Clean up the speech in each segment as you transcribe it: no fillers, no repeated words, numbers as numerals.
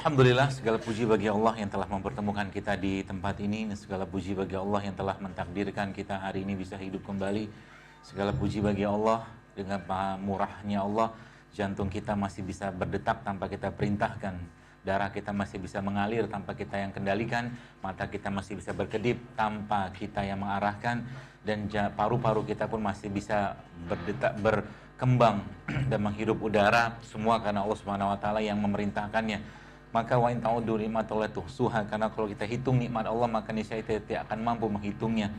Alhamdulillah, segala puji bagi Allah yang telah mempertemukan kita di tempat ini, dan segala puji bagi Allah yang telah mentakdirkan kita hari ini bisa hidup kembali. Segala puji bagi Allah, dengan maha murahnya Allah, jantung kita masih bisa berdetak tanpa kita perintahkan, darah kita masih bisa mengalir tanpa kita yang kendalikan, mata kita masih bisa berkedip tanpa kita yang mengarahkan, dan paru-paru kita pun masih bisa berdetak, berkembang dan menghirup udara, semua karena Allah Subhanahu wa taala yang memerintahkannya. Maka wa in ta'uddu ni'matallahi tuhsuha, karena kalau kita hitung nikmat Allah maka niscaya kita tidak akan mampu menghitungnya.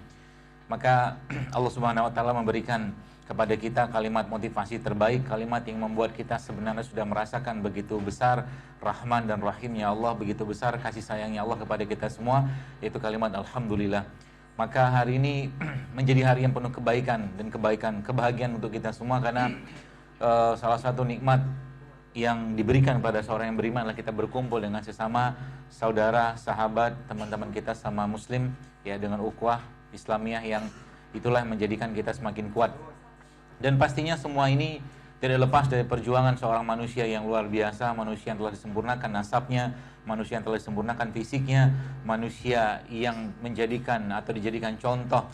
Maka Allah Subhanahu wa taala memberikan kepada kita kalimat motivasi terbaik, kalimat yang membuat kita sebenarnya sudah merasakan begitu besar Rahman dan Rahimnya Allah, begitu besar kasih sayangnya Allah kepada kita semua, yaitu kalimat Alhamdulillah. Maka hari ini menjadi hari yang penuh kebaikan dan kebahagiaan untuk kita semua, karena salah satu nikmat yang diberikan pada seorang yang beriman adalah kita berkumpul dengan sesama saudara, sahabat, teman-teman kita sama muslim, ya, dengan ukhuwah Islamiyah yang itulah yang menjadikan kita semakin kuat. Dan pastinya semua ini tidak lepas dari perjuangan seorang manusia yang luar biasa, manusia yang telah disempurnakan nasabnya, manusia yang telah disempurnakan fisiknya, manusia yang menjadikan atau dijadikan contoh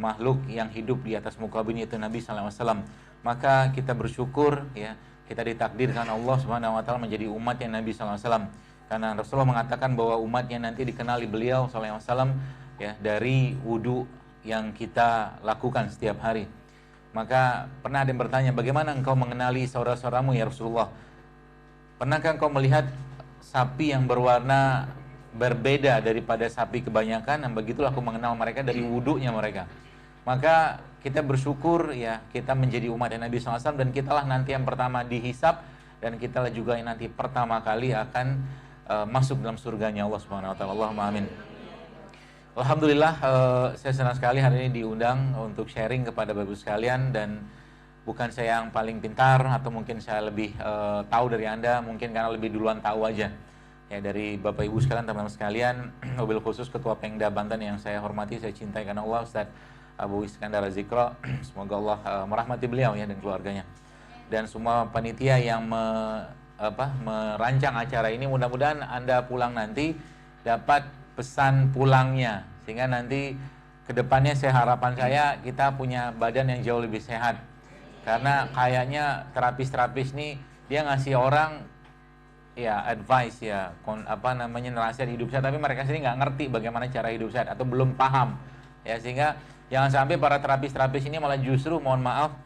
makhluk yang hidup di atas muka bumi, yaitu Nabi SAW. Maka kita bersyukur, ya, kita ditakdirkan Allah Subhanahu wa taala menjadi umatnya Nabi SAW. Karena Rasulullah mengatakan bahwa umatnya nanti dikenali beliau SAW, ya, dari wudu yang kita lakukan setiap hari. Maka pernah ada yang bertanya, bagaimana engkau mengenali saudara-saudaramu ya Rasulullah? Pernahkah engkau melihat sapi yang berwarna berbeda daripada sapi kebanyakan? Dan begitulah aku mengenal mereka dari wudunya mereka. Maka kita bersyukur, ya, kita menjadi umat Nabi SAW, dan kitalah nanti yang pertama dihisab, dan kitalah juga yang nanti pertama kali akan masuk dalam surganya Allah Subhanahu wa taala. Allahumma amin. Alhamdulillah, saya senang sekali hari ini diundang untuk sharing kepada Bapak Ibu sekalian, dan bukan saya yang paling pintar atau mungkin saya lebih tahu dari Anda, mungkin karena lebih duluan tahu aja. Ya, dari Bapak Ibu sekalian, teman-teman sekalian, mobil khusus Ketua Pengda Banten yang saya hormati, saya cintai karena Allah, Ustaz Abu Iskandar Zikro, semoga Allah merahmati beliau, ya, dan keluarganya, dan semua panitia yang merancang acara ini. Mudah-mudahan Anda pulang nanti dapat pesan pulangnya, sehingga nanti kedepannya harapan saya kita punya badan yang jauh lebih sehat, karena kayaknya terapis-terapis nih dia ngasih orang, ya, advice, ya, nasihat hidup sehat, tapi mereka sendiri nggak ngerti bagaimana cara hidup sehat atau belum paham, ya, sehingga jangan sampai para terapis-terapis ini malah justru, mohon maaf,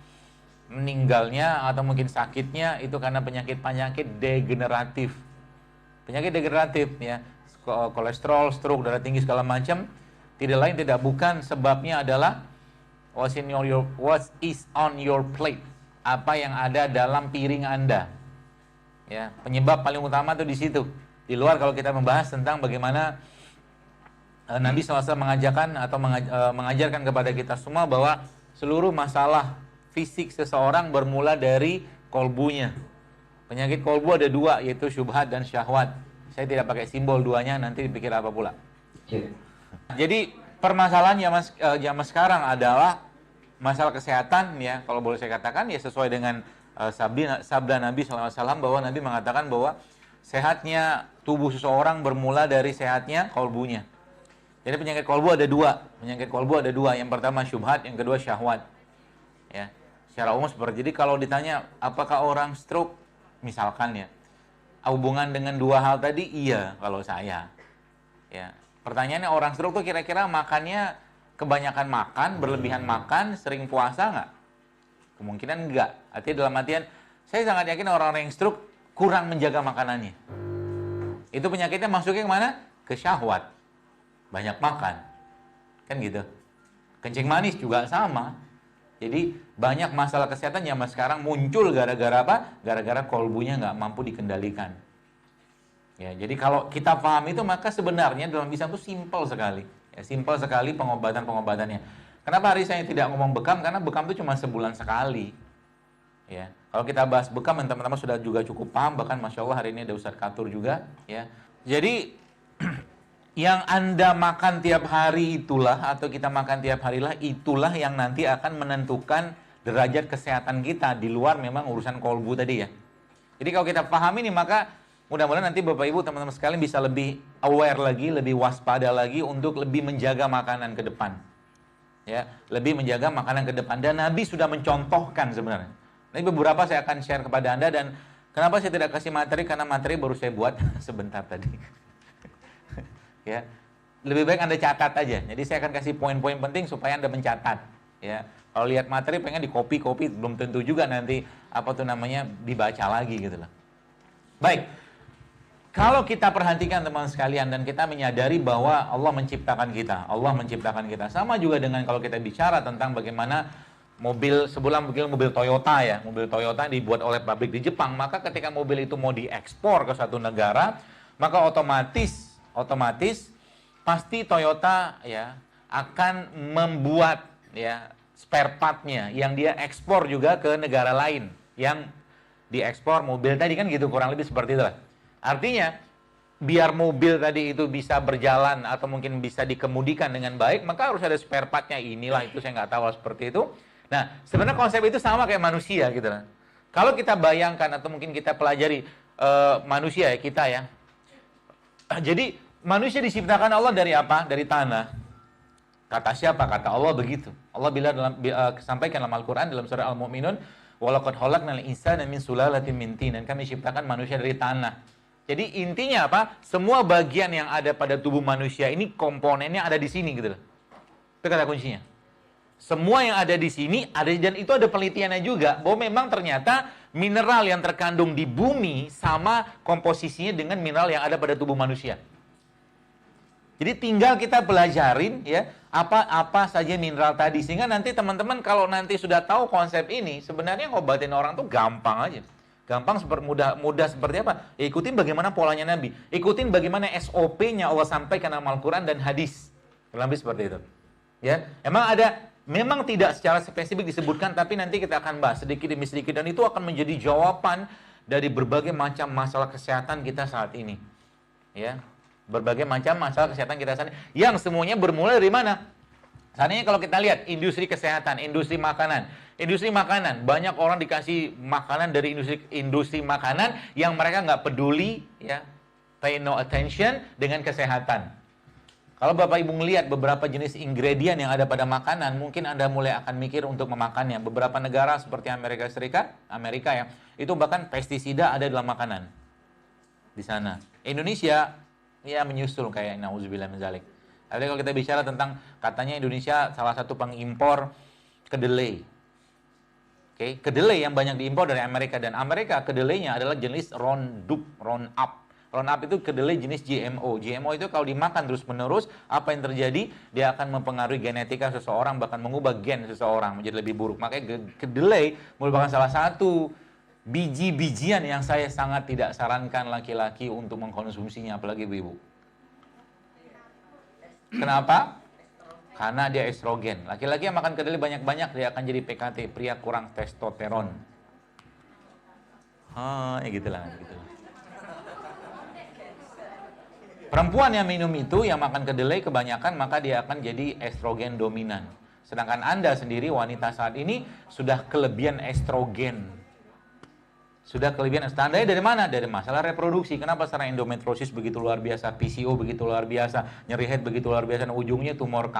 meninggalnya atau mungkin sakitnya itu karena penyakit-penyakit degeneratif. Penyakit degeneratif, ya, kolesterol, stroke, darah tinggi, segala macam, tidak lain tidak bukan sebabnya adalah what is on your plate, apa yang ada dalam piring Anda. Ya, penyebab paling utama itu di situ. Di luar kalau kita membahas tentang bagaimana Nabi SAW mengajarkan kepada kita semua bahwa seluruh masalah fisik seseorang bermula dari kolbunya. Penyakit kolbu ada dua, yaitu syubhat dan syahwat. Saya tidak pakai simbol duanya, nanti dipikir apa pula. Jadi permasalahan zaman sekarang adalah masalah kesehatan, ya, kalau boleh saya katakan, ya, sesuai dengan sabda Nabi SAW, bahwa Nabi mengatakan bahwa sehatnya tubuh seseorang bermula dari sehatnya kolbunya. Jadi penyakit kolbu ada dua. Yang pertama syubhat, yang kedua syahwat. Ya, secara umum seperti. Jadi kalau ditanya apakah orang stroke, misalkan, ya, hubungan dengan dua hal tadi, iya kalau saya. Ya, pertanyaannya, orang stroke tuh kira-kira makannya kebanyakan makan, berlebihan makan, sering puasa nggak? Kemungkinan enggak. Artinya dalam artian, saya sangat yakin orang-orang yang stroke kurang menjaga makanannya. Itu penyakitnya masuknya kemana? Ke syahwat. Banyak makan, kan gitu. Kencing manis juga sama. Jadi banyak masalah kesehatan zaman sekarang muncul gara-gara apa? Gara-gara kolbunya nggak mampu dikendalikan. Ya, jadi kalau kita paham itu, maka sebenarnya dalam Islam itu simpel sekali. Ya, simpel sekali pengobatan-pengobatannya. Kenapa hari saya tidak ngomong bekam? Karena bekam itu cuma sebulan sekali. Ya, kalau kita bahas bekam, teman-teman sudah juga cukup paham. Bahkan Masya Allah hari ini ada Ustadz Katur juga. Ya, jadi yang Anda makan tiap hari itulah, atau kita makan tiap harilah, itulah yang nanti akan menentukan derajat kesehatan kita, di luar memang urusan kolbu tadi, ya. Jadi kalau kita paham ini, maka Mudah-mudahan nanti Bapak Ibu teman-teman sekalian bisa lebih aware lagi, lebih waspada lagi untuk lebih menjaga makanan ke depan. Ya, lebih menjaga makanan ke depan. Dan Nabi sudah mencontohkan sebenarnya. Nanti beberapa saya akan share kepada Anda, dan kenapa saya tidak kasih materi, karena materi baru saya buat sebentar tadi. Ya, lebih baik Anda catat aja. Jadi saya akan kasih poin-poin penting supaya Anda mencatat. Ya, kalau lihat materi pengen di copy, belum tentu juga nanti dibaca lagi gitu loh. Baik. Kalau kita perhatikan teman sekalian dan kita menyadari bahwa Allah menciptakan kita. Sama juga dengan kalau kita bicara tentang bagaimana mobil Toyota ya. Mobil Toyota dibuat oleh pabrik di Jepang, maka ketika mobil itu mau diekspor ke suatu negara, maka otomatis pasti Toyota ya akan membuat ya spare part-nya yang dia ekspor juga ke negara lain yang diekspor mobil tadi, kan gitu, kurang lebih seperti itu lah. Artinya, biar mobil tadi itu bisa berjalan atau mungkin bisa dikemudikan dengan baik, maka harus ada spare part-nya. Inilah itu, saya nggak tahu seperti itu. Nah, sebenarnya konsep itu sama kayak manusia gitu lah. Kalau kita bayangkan atau mungkin kita pelajari manusia ya, kita ya. Jadi, manusia diciptakan Allah dari apa? Dari tanah. Kata siapa? Kata Allah begitu. Allah sampaikan dalam Al-Quran dalam surah Al-Mu'minun, "Walaqad khalaqnal insana min sulalatin min tin." Dan kami ciptakan manusia dari tanah. Jadi intinya apa? Semua bagian yang ada pada tubuh manusia ini komponennya ada di sini gitu loh. Itu kata kuncinya. Semua yang ada di sini ada, dan itu ada penelitiannya juga bahwa memang ternyata mineral yang terkandung di bumi sama komposisinya dengan mineral yang ada pada tubuh manusia. Jadi tinggal kita pelajarin ya apa saja mineral tadi, sehingga nanti teman-teman kalau nanti sudah tahu konsep ini, sebenarnya ngobatin orang tuh gampang aja. Gampang, mudah seperti apa? Ya, ikutin bagaimana polanya Nabi. Ikutin bagaimana SOP-nya Allah sampaikan dalam Al-Quran dan hadis. Lebih seperti itu. Ya, memang tidak secara spesifik disebutkan, tapi nanti kita akan bahas sedikit demi sedikit, dan itu akan menjadi jawaban dari berbagai macam masalah kesehatan kita saat ini. Ya, berbagai macam masalah kesehatan kita saat ini, yang semuanya bermula dari mana? Saat ini kalau kita lihat industri kesehatan, industri makanan, banyak orang dikasih makanan dari industri makanan yang mereka nggak peduli, ya, pay no attention dengan kesehatan. Kalau Bapak Ibu melihat beberapa jenis ingredient yang ada pada makanan, mungkin Anda mulai akan mikir untuk memakannya. Beberapa negara seperti Amerika ya, itu bahkan pestisida ada dalam makanan di sana. Indonesia ya menyusul kayak nauzubillah min dzalik. Tapi kalau kita bicara tentang, katanya Indonesia salah satu pengimpor kedelai. Oke, kedelai yang banyak diimpor dari Amerika, dan Amerika kedelainya adalah jenis Roundup. Roundup itu kedelai jenis GMO. GMO itu kalau dimakan terus-menerus, apa yang terjadi? Dia akan mempengaruhi genetika seseorang, bahkan mengubah gen seseorang menjadi lebih buruk. Makanya kedelai merupakan salah satu biji-bijian yang saya sangat tidak sarankan laki-laki untuk mengkonsumsinya, apalagi ibu-ibu. Kenapa? Karena dia estrogen. Laki-laki yang makan kedelai banyak-banyak, dia akan jadi PKT, pria kurang testosteron. Gitulah. Perempuan yang minum itu, yang makan kedelai kebanyakan, maka dia akan jadi estrogen dominan. Sedangkan Anda sendiri, wanita saat ini, sudah kelebihan estrogen. Tandanya dari mana? Dari masalah reproduksi. Kenapa secara endometriosis begitu luar biasa, PCO begitu luar biasa, nyeri head begitu luar biasa, dan ujungnya tumor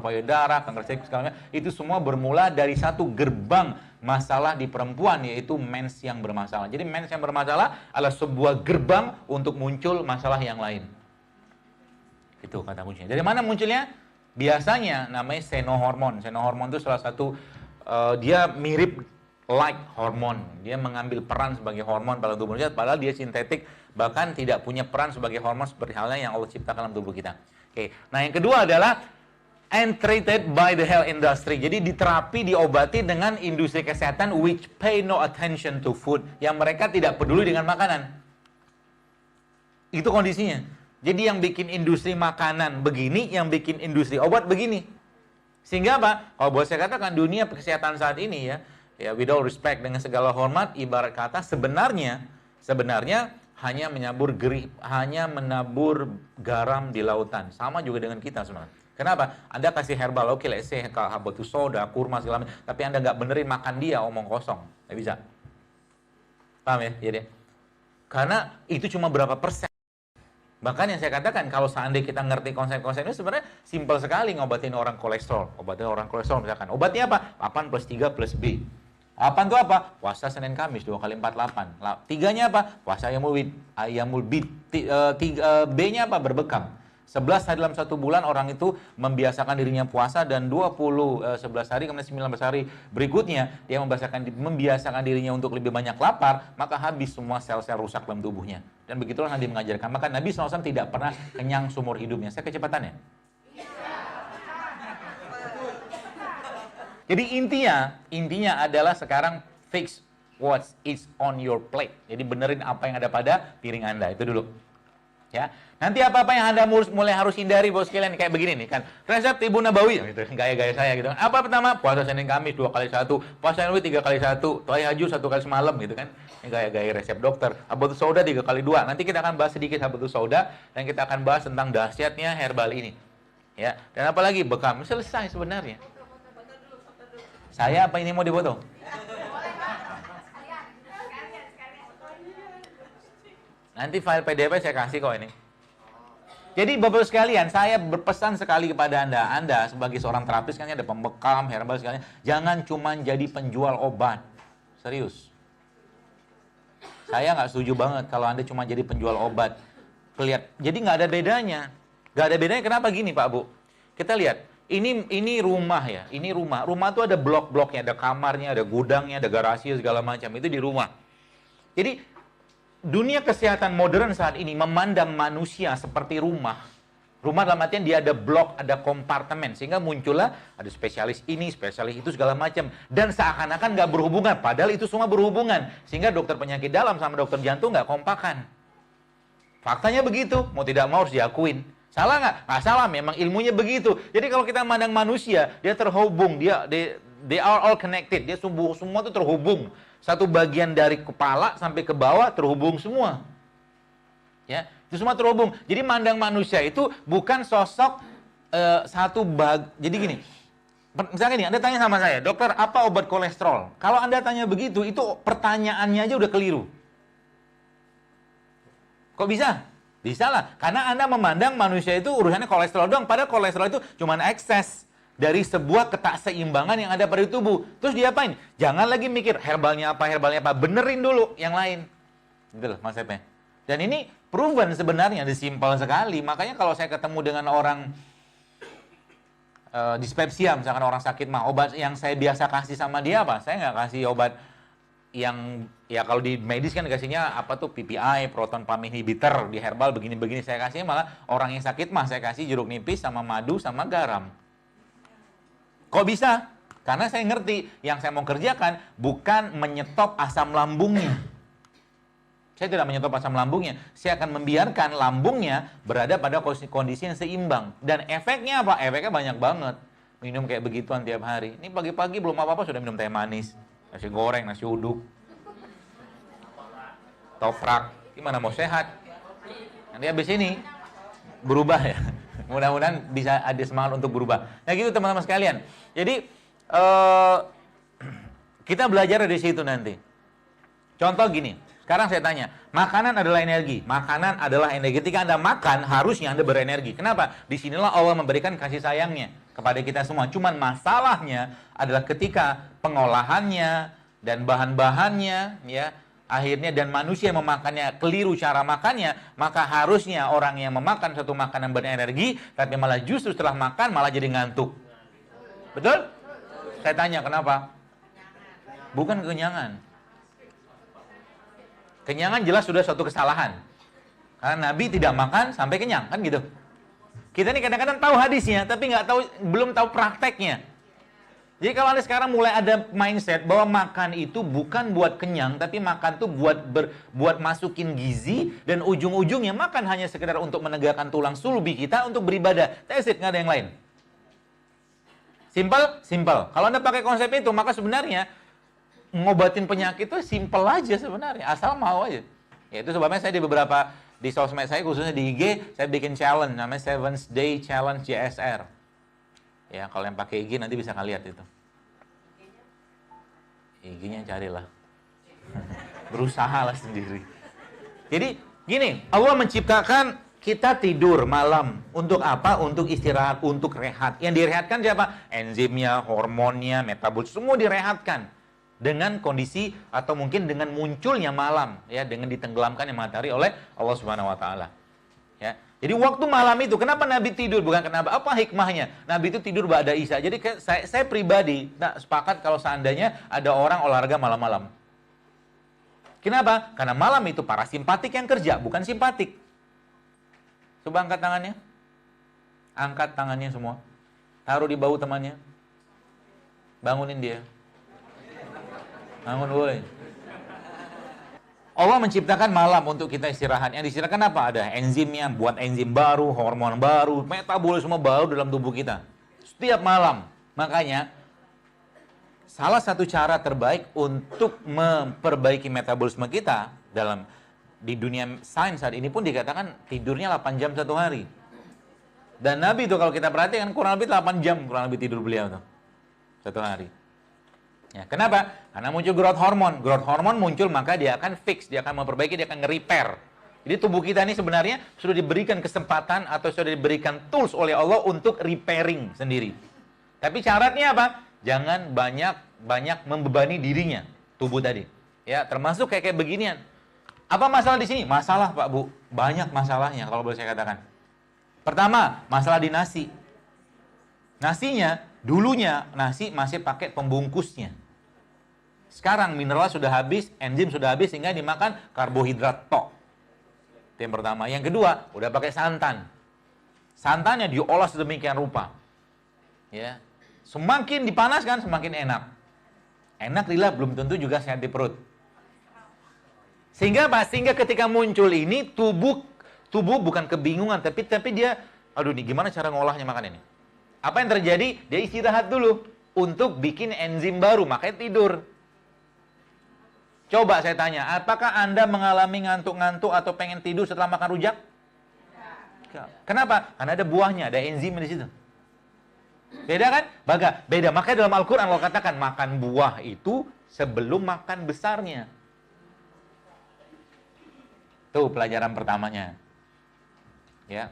payudara, kanker seks, segalanya. Itu semua bermula dari satu gerbang masalah di perempuan, yaitu mens yang bermasalah. Jadi mens yang bermasalah adalah sebuah gerbang untuk muncul masalah yang lain. Itu kata kuncinya. Dari mana munculnya? Biasanya namanya senohormon. Senohormon itu salah satu, dia mirip like hormon. Dia mengambil peran sebagai hormon pada tubuh manusia, padahal dia sintetik, bahkan tidak punya peran sebagai hormon seperti halnya yang Allah ciptakan dalam tubuh kita. Oke. Nah, yang kedua adalah treated by the health industry. Jadi diterapi, diobati dengan industri kesehatan which pay no attention to food, yang mereka tidak peduli dengan makanan. Itu kondisinya. Jadi yang bikin industri makanan begini, yang bikin industri obat begini. Sehingga apa? Kalau boleh saya katakan, dunia kesehatan saat ini ya, with all respect, dengan segala hormat, ibarat kata sebenarnya hanya menabur garam di lautan. Sama juga dengan kita sebenarnya. Kenapa? Anda kasih herbal, oke, let's say habatus soda, kurma segala macam, tapi Anda nggak benerin makan dia, omong kosong, nggak bisa. Paham ya? Jadi Karena itu cuma berapa persen. Bahkan yang saya katakan, kalau seandainya kita ngerti konsep-konsep ini, sebenarnya simpel sekali ngobatin orang kolesterol. Obatin orang kolesterol misalkan. Obatnya apa? 8 plus 3 plus B. 8 itu apa? Puasa Senin Kamis 2 kali 4 8. 3-nya apa? Puasa Ayamul Bid. B-nya apa? Berbekam. 11 hari dalam 1 bulan orang itu membiasakan dirinya puasa, dan 11 hari kemudian 19 hari berikutnya dia membiasakan dirinya untuk lebih banyak lapar, maka habis semua sel-sel rusak dalam tubuhnya. Dan begitulah Nabi mengajarkan. Maka Nabi SAW tidak pernah kenyang seumur hidupnya. Saya kecepatannya. Jadi intinya adalah sekarang fix what is on your plate. Jadi benerin apa yang ada pada piring Anda. Itu dulu. Ya, nanti apa-apa yang Anda mulai harus hindari, bos sekalian, kayak begini nih kan. Resep Tibu Nabawi, gitu, gaya-gaya saya gitu. Apa pertama? Puasa Senin Kamis 2 kali 1, puasa Nabi 3 kali 1, tahajud 1 kali semalam gitu kan. Ini gaya-gaya resep dokter. Habatus Sauda 3 kali 2. Nanti kita akan bahas sedikit Habatus Sauda, dan kita akan bahas tentang dahsyatnya herbal ini. Ya, dan apalagi bekam selesai sebenarnya. Saya apa ini mau dipoto? Nanti file PDF saya kasih kok ini. Jadi Bapak sekalian, saya berpesan sekali kepada Anda sebagai seorang terapis, kan ada pembekam, herbal sekalian, jangan cuma jadi penjual obat. Serius. Saya nggak setuju banget kalau Anda cuma jadi penjual obat. Jadi nggak ada bedanya. Nggak ada bedanya, kenapa gini Pak Bu? Kita lihat, ini rumah ya, ini rumah. Rumah tuh ada blok-bloknya, ada kamarnya, ada gudangnya, ada garasi, segala macam. Itu di rumah. Jadi dunia kesehatan modern saat ini memandang manusia seperti rumah. Rumah dalam artian dia ada blok, ada kompartemen. Sehingga muncullah ada spesialis ini, spesialis itu, segala macam. Dan seakan-akan nggak berhubungan. Padahal itu semua berhubungan. Sehingga dokter penyakit dalam sama dokter jantung nggak kompakan. Faktanya begitu. Mau tidak mau harus diakuin. Salah nggak? Nggak salah. Memang ilmunya begitu. Jadi kalau kita memandang manusia, dia terhubung. They are all connected. Dia semua itu terhubung. Satu bagian dari kepala sampai ke bawah terhubung semua. Ya, itu semua terhubung. Jadi mandang manusia itu bukan sosok jadi gini. Misalnya nih, Anda tanya sama saya, "Dokter, apa obat kolesterol?" Kalau Anda tanya begitu, itu pertanyaannya aja udah keliru. Kok bisa? Bisa lah, karena Anda memandang manusia itu urusannya kolesterol doang, padahal kolesterol itu cuma ekses dari sebuah ketakseimbangan yang ada pada tubuh. Terus diapain? Jangan lagi mikir herbalnya apa, benerin dulu yang lain. Gitu loh konsepnya. Dan ini proven sebenarnya, simpel sekali. Makanya kalau saya ketemu dengan orang dispepsia, misalkan orang sakit mah, obat yang saya biasa kasih sama dia apa? Saya nggak kasih obat yang, ya kalau di medis kan dikasihnya apa tuh, PPI, proton pump inhibitor. Di herbal begini-begini saya kasih, malah orang yang sakit mah saya kasih jeruk nipis sama madu sama garam. Kok bisa? Karena saya ngerti, yang saya mau kerjakan bukan menyetop asam lambungnya. Saya tidak menyetop asam lambungnya. Saya akan membiarkan lambungnya berada pada kondisi yang seimbang. Dan efeknya apa? Efeknya banyak banget. Minum kayak begituan tiap hari. Ini pagi-pagi belum apa-apa sudah minum teh manis, nasi goreng, nasi uduk, toprak. Gimana mau sehat? Nanti habis ini berubah ya. Mudah-mudahan bisa ada semangat untuk berubah. Nah gitu teman-teman sekalian. Jadi kita belajar dari situ nanti. Contoh gini, sekarang saya tanya, makanan adalah energi. Makanan adalah energi. Ketika Anda makan, harusnya Anda berenergi. Kenapa? Disinilah Allah memberikan kasih sayangnya kepada kita semua. Cuman masalahnya adalah ketika pengolahannya dan bahan-bahannya, ya, akhirnya dan manusia yang memakannya keliru cara makannya, maka harusnya orang yang memakan satu makanan berenergi, tapi malah justru setelah makan malah jadi ngantuk. Betul? Saya tanya kenapa? Bukan kekenyangan. Kenyangan jelas sudah suatu kesalahan. Karena Nabi tidak makan sampai kenyang, kan gitu. Kita ini kadang-kadang tahu hadisnya, tapi belum tahu prakteknya. Jadi kalau Anda sekarang mulai ada mindset bahwa makan itu bukan buat kenyang, tapi makan itu buat masukin gizi, dan ujung-ujungnya makan hanya sekedar untuk menegakkan tulang sulbi kita untuk beribadah. That's it, nggak ada yang lain. Simple. Kalau Anda pakai konsep itu, maka sebenarnya ngobatin penyakit itu simple aja sebenarnya, asal mau aja. Ya, itu sebabnya saya di sosmed saya, khususnya di IG, saya bikin challenge namanya 7 Day Challenge JSR. Ya, kalau yang pakai IG nanti bisa kalian lihat itu. IG-nya carilah. Berusahalah sendiri. Jadi gini, Allah menciptakan kita tidur malam. Untuk apa? Untuk istirahat, untuk rehat. Yang direhatkan siapa? Enzimnya, hormonnya, metabolisme, semua direhatkan. Dengan kondisi atau mungkin dengan munculnya malam, ya, dengan ditenggelamkannya matahari oleh Allah Subhanahu wa taala. Ya. Jadi waktu malam itu kenapa Nabi tidur? Bukan kenapa, apa hikmahnya? Nabi itu tidur ba'da Isya. Jadi saya pribadi sepakat kalau seandainya ada orang olahraga malam-malam. Kenapa? Karena malam itu para simpatik yang kerja, bukan simpatik. Coba angkat tangannya. Angkat tangannya semua. Taruh di bahu temannya. Bangunin dia. Bangun, woi. Allah menciptakan malam untuk kita istirahat. Yang diistirahatkan apa? Ada enzimnya, buat enzim baru, hormon baru, metabolisme baru dalam tubuh kita. Setiap malam. Makanya, salah satu cara terbaik untuk memperbaiki metabolisme kita di dunia sains saat ini pun dikatakan tidurnya 8 jam satu hari. Dan Nabi itu kalau kita perhatikan kurang lebih 8 jam kurang lebih tidur beliau tuh satu hari. Ya, kenapa? Karena muncul growth hormone. Growth hormone muncul maka dia akan fix, dia akan memperbaiki, dia akan nge-repair. Jadi tubuh kita ini sebenarnya sudah diberikan kesempatan atau sudah diberikan tools oleh Allah untuk repairing sendiri. Tapi syaratnya apa? Jangan banyak membebani dirinya, tubuh tadi. Ya, termasuk kayak beginian. Apa masalah di sini? Masalah, Pak Bu. Banyak masalahnya kalau boleh saya katakan. Pertama, masalah di nasi. Nasinya, dulunya nasi masih pakai pembungkusnya. Sekarang mineral sudah habis, enzim sudah habis, sehingga dimakan karbohidrat tok. Itu yang pertama. Yang kedua, udah pakai santan. Santannya diolah sedemikian rupa. Ya. Semakin dipanaskan, semakin enak. Enak lila belum tentu juga sehat di perut. Sehingga apa? Sehingga ketika muncul ini, tubuh bukan kebingungan, tapi dia, aduh nih gimana cara ngolahnya makan ini? Apa yang terjadi? Dia istirahat dulu untuk bikin enzim baru, makanya tidur. Coba saya tanya, apakah Anda mengalami ngantuk-ngantuk atau pengen tidur setelah makan rujak? Ya. Kenapa? Karena ada buahnya, ada enzim di situ. Beda kan? Beda. Makanya dalam Al-Quran Allah katakan, makan buah itu sebelum makan besarnya. Tuh pelajaran pertamanya. Ya.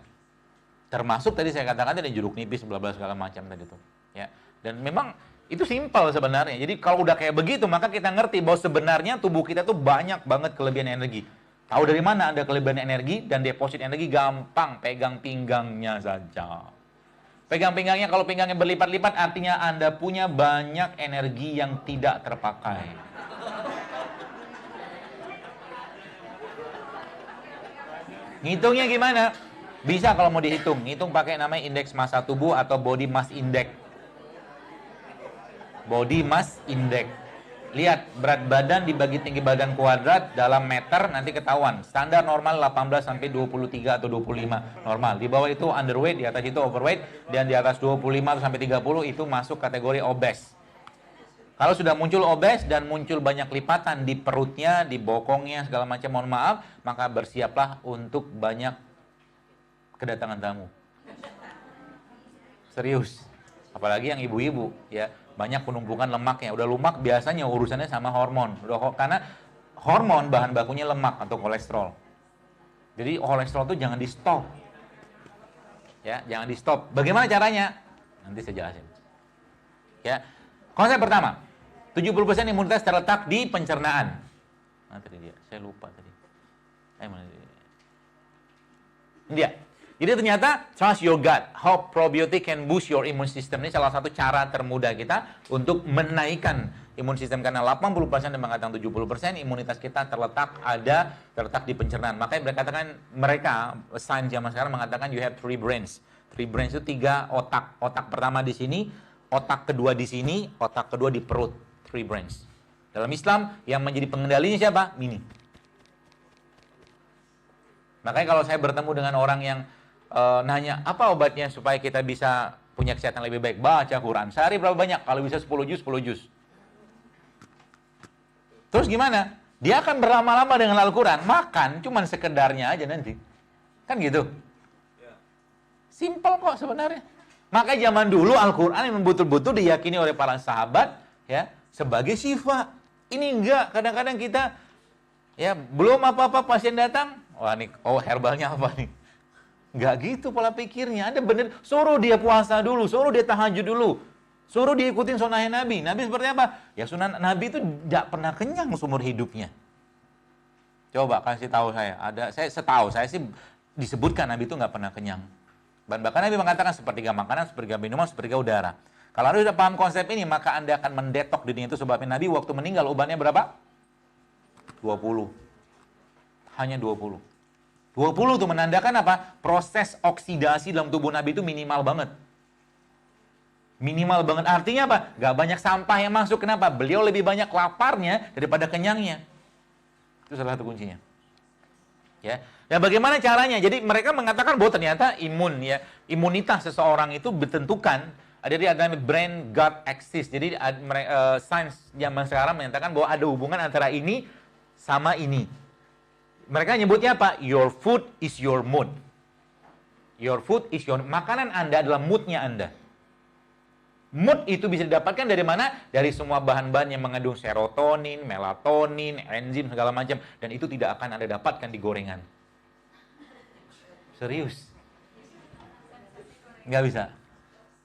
Termasuk tadi saya katakan ada jeruk nipis, bla bla segala macam tadi tuh. Ya. Dan memang itu simpel sebenarnya. Jadi kalau udah kayak begitu, maka kita ngerti bahwa sebenarnya tubuh kita tuh banyak banget kelebihan energi. Tahu dari mana ada kelebihan energi dan deposit energi? Gampang, pegang pinggangnya saja. Pegang pinggangnya, kalau pinggangnya berlipat-lipat artinya Anda punya banyak energi yang tidak terpakai. Ngitungnya gimana? Bisa kalau mau dihitung. Ngitung pakai namanya indeks massa tubuh atau body mass index. Body mass index. Lihat berat badan dibagi tinggi badan kuadrat dalam meter nanti ketahuan. Standar normal 18 sampai 23 atau 25 normal. Di bawah itu underweight, di atas itu overweight, dan di atas 25 sampai 30 itu masuk kategori obes. Kalau sudah muncul obes dan muncul banyak lipatan di perutnya, di bokongnya segala macam, mohon maaf, maka bersiaplah untuk banyak kedatangan tamu. Serius. Apalagi yang ibu-ibu, ya. Banyak penumpukan lemaknya. Udah lemak biasanya urusannya sama hormon. Karena hormon bahan bakunya lemak atau kolesterol. Jadi kolesterol itu jangan di stop. Ya, jangan di stop. Bagaimana caranya? Nanti saya jelasin. Ya. Konsep pertama, 70% imunitas terletak di pencernaan. Nah, tadi dia, saya lupa tadi. Mana dia? Ini dia. Jadi ternyata trust your gut, how probiotic can boost your immune system. Ini salah satu cara termudah kita untuk menaikkan imun sistem. Karena 80% dan mengatakan 70% imunitas kita terletak di pencernaan. Makanya mereka sains zaman sekarang mengatakan you have 3 brains. 3 brains itu 3 otak. Otak pertama di sini, otak kedua di sini, otak kedua di perut. 3 brains. Dalam Islam yang menjadi pengendalinya siapa? Ini. Makanya kalau saya bertemu dengan orang yang nanya, apa obatnya supaya kita bisa punya kesehatan lebih baik? Baca Quran. Sehari berapa banyak? Kalau bisa 10 juz, 10 juz. Terus gimana? Dia akan berlama-lama dengan Al-Quran. Makan cuman sekedarnya aja nanti. Kan gitu? Simple kok sebenarnya. Maka zaman dulu Al-Quran yang betul-betul diyakini oleh para sahabat ya sebagai syifa. Ini enggak. Kadang-kadang kita Ya, belum apa-apa pasien datang, wah nih, oh herbalnya apa nih? Nggak gitu pola pikirnya. Ada bener, suruh dia puasa dulu, suruh dia tahajud dulu. Suruh dia ikutin sunnah Nabi. Nabi seperti apa? Ya sunnah Nabi itu tidak pernah kenyang seumur hidupnya. Coba kasih tahu saya. Saya setahu saya sih disebutkan Nabi itu nggak pernah kenyang. Dan bahkan Nabi mengatakan sepertiga makanan, sepertiga minuman, sepertiga udara. Kalau Anda sudah paham konsep ini, maka Anda akan mendetok dirinya. Itu sebabnya Nabi waktu meninggal ubannya berapa? 20. Hanya 20. 20 itu menandakan apa? Proses oksidasi dalam tubuh Nabi itu minimal banget. Minimal banget. Artinya apa? Gak banyak sampah yang masuk. Kenapa? Beliau lebih banyak laparnya daripada kenyangnya. Itu salah satu kuncinya. Ya. Dan bagaimana caranya? Jadi mereka mengatakan bahwa ternyata imunitas seseorang itu ditentukan ada brain gut axis. Jadi sains zaman sekarang menyatakan bahwa ada hubungan antara ini sama ini. Mereka nyebutnya apa? Your food is your mood. Your food is your makanan Anda adalah moodnya Anda. Mood itu bisa didapatkan dari mana? Dari semua bahan-bahan yang mengandung serotonin, melatonin, enzim segala macam, dan itu tidak akan Anda dapatkan di gorengan. Serius? Nggak bisa.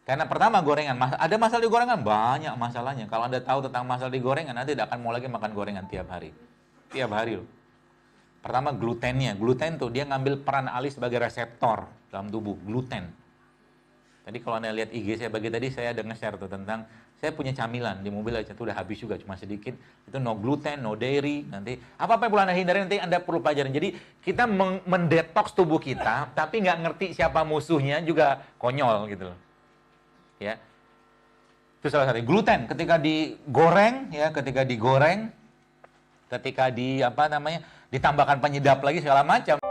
Karena pertama gorengan, ada masalah di gorengan? Banyak masalahnya. Kalau Anda tahu tentang masalah di gorengan, Anda tidak akan mau lagi makan gorengan tiap hari. Tiap hari loh. Pertama glutennya. Gluten tuh dia ngambil peran alih sebagai reseptor dalam tubuh. Gluten. Tadi kalau Anda lihat IG saya bagi tadi, saya ada nge-share tuh tentang, saya punya camilan di mobil aja, tuh udah habis juga, cuma sedikit. Itu no gluten, no dairy, nanti apa-apa yang perlu Anda hindari, nanti Anda perlu pelajarin. Jadi kita mendetoks tubuh kita, tapi nggak ngerti siapa musuhnya juga konyol gitu loh. Ya. Itu salah satu. Gluten, ketika digoreng, ketika ditambahkan penyedap lagi segala macam.